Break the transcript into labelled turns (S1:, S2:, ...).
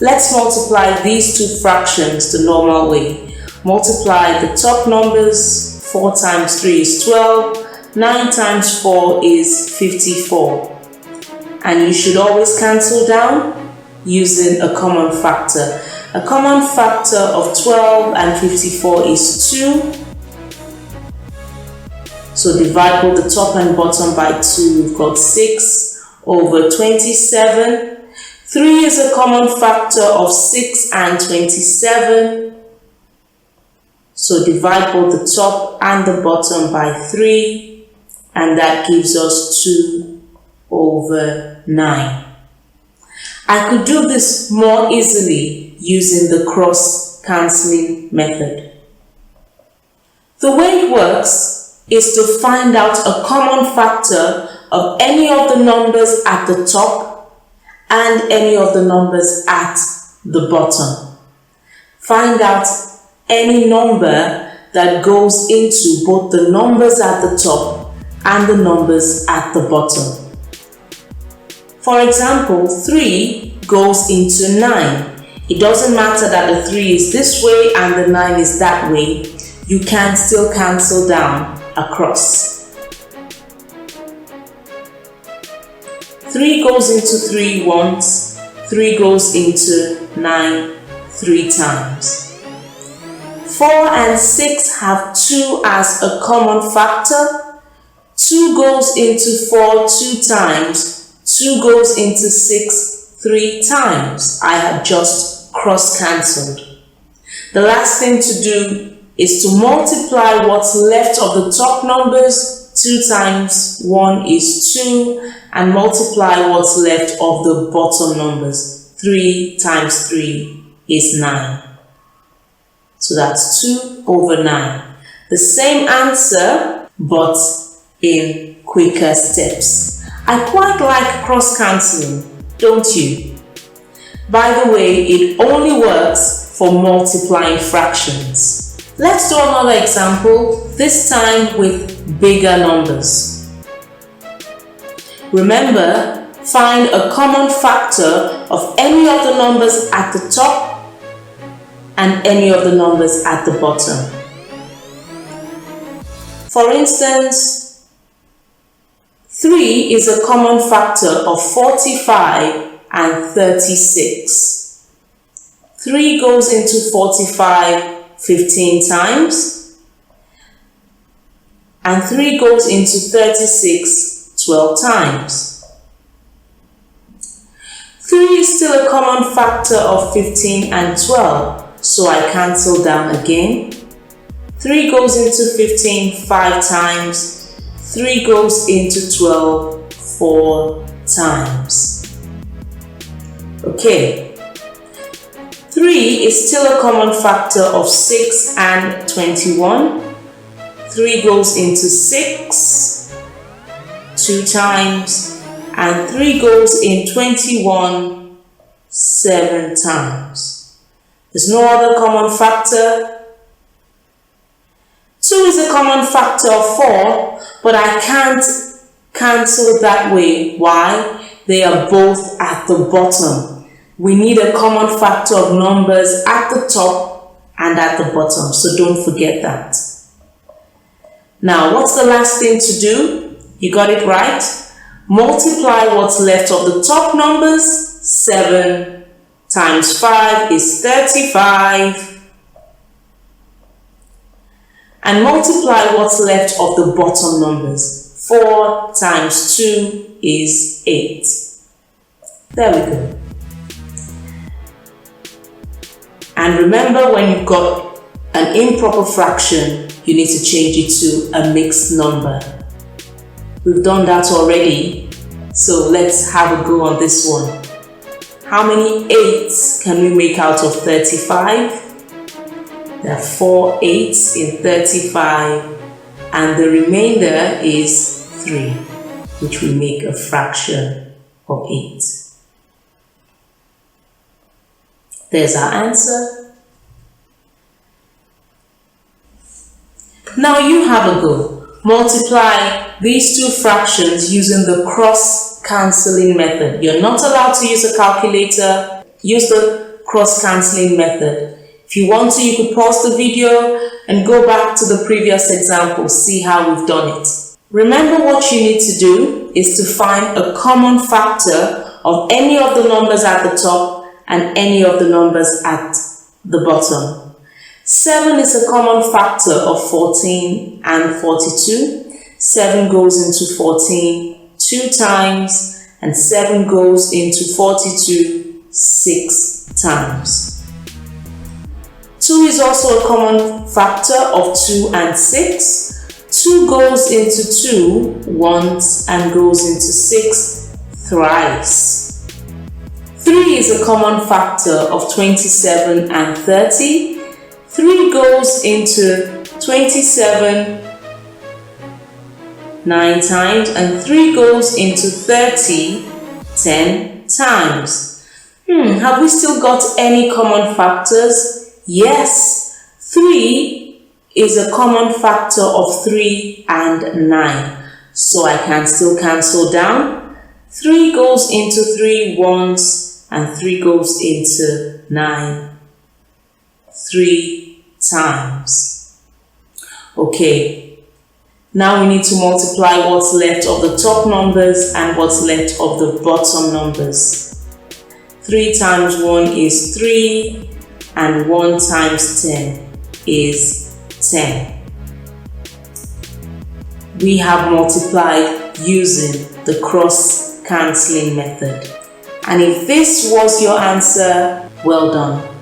S1: Let's multiply these two fractions the normal way. Multiply the top numbers. 4 times 3 is 12. 9 times 4 is 54. And you should always cancel down using a common factor. A common factor of 12 and 54 is 2. So divide both the top and bottom by 2. We've got 6 over 27. 3 is a common factor of 6 and 27. So divide both the top and the bottom by 3. And that gives us 2 over 9. I could do this more easily using the cross-cancelling method. The way it works is to find out a common factor of any of the numbers at the top and any of the numbers at the bottom. Find out any number that goes into both the numbers at the top and the numbers at the bottom. For example, 3 goes into 9. It doesn't matter that the 3 is this way and the 9 is that way. You can still cancel down across. 3 goes into 3 once. 3 goes into 9 3 times. 4 and 6 have 2 as a common factor. 2 goes into 4 2 times. 2 goes into 6 3 times. I have just cross-cancelled. The last thing to do is to multiply what's left of the top numbers. 2 times 1 is 2, and multiply what's left of the bottom numbers. 3 times 3 is 9. So that's 2 over 9. The same answer, but in quicker steps. I quite like cross-cancelling, don't you? By the way, it only works for multiplying fractions. Let's do another example, this time with bigger numbers. Remember, find a common factor of any of the numbers at the top and any of the numbers at the bottom. For instance, 3 is a common factor of 45 and 36. 3 goes into 45 15 times, and 3 goes into 36 12 times. 3 is still a common factor of 15 and 12, so I cancel down again. 3 goes into 15 5 times. 3 goes into 12 4 times. Okay. 3 is still a common factor of 6 and 21. 3 goes into 6 2 times, and 3 goes in 21 7 times. There's no other common factor. 2 is a common factor of 4, but I can't cancel that way. Why? They are both at the bottom. We need a common factor of numbers at the top and at the bottom, so don't forget that. Now, what's the last thing to do? You got it right. Multiply what's left of the top numbers. 7 times 5 is 35. And multiply what's left of the bottom numbers. 4 times 2 is 8. There we go. And remember, when you've got an improper fraction, you need to change it to a mixed number. We've done that already, so let's have a go on this one. How many 8s can we make out of 35? There are 4 8s in 35, and the remainder is 3, which will make a fraction of 8. There's our answer. Now you have a go. Multiply these two fractions using the cross-cancelling method. You're not allowed to use a calculator. Use the cross-cancelling method. If you want to, you could pause the video and go back to the previous example, see how we've done it. Remember, what you need to do is to find a common factor of any of the numbers at the top and any of the numbers at the bottom. 7 is a common factor of 14 and 42. 7 goes into 14 2 times, and 7 goes into 42 6 times. 2 is also a common factor of 2 and 6. 2 goes into 2 once and goes into 6 thrice. 3 is a common factor of 27 and 30. 3 goes into 27 9 times, and 3 goes into 30 10 times. Have we still got any common factors? Yes, 3 is a common factor of 3 and 9. So I can still cancel down. 3 goes into 3 once, and 3 goes into 9 3 times. Okay, now we need to multiply what's left of the top numbers and what's left of the bottom numbers. 3 times 1 is 3, and 1 times 10 is 10. We have multiplied using the cross-cancelling method. And if this was your answer, well done.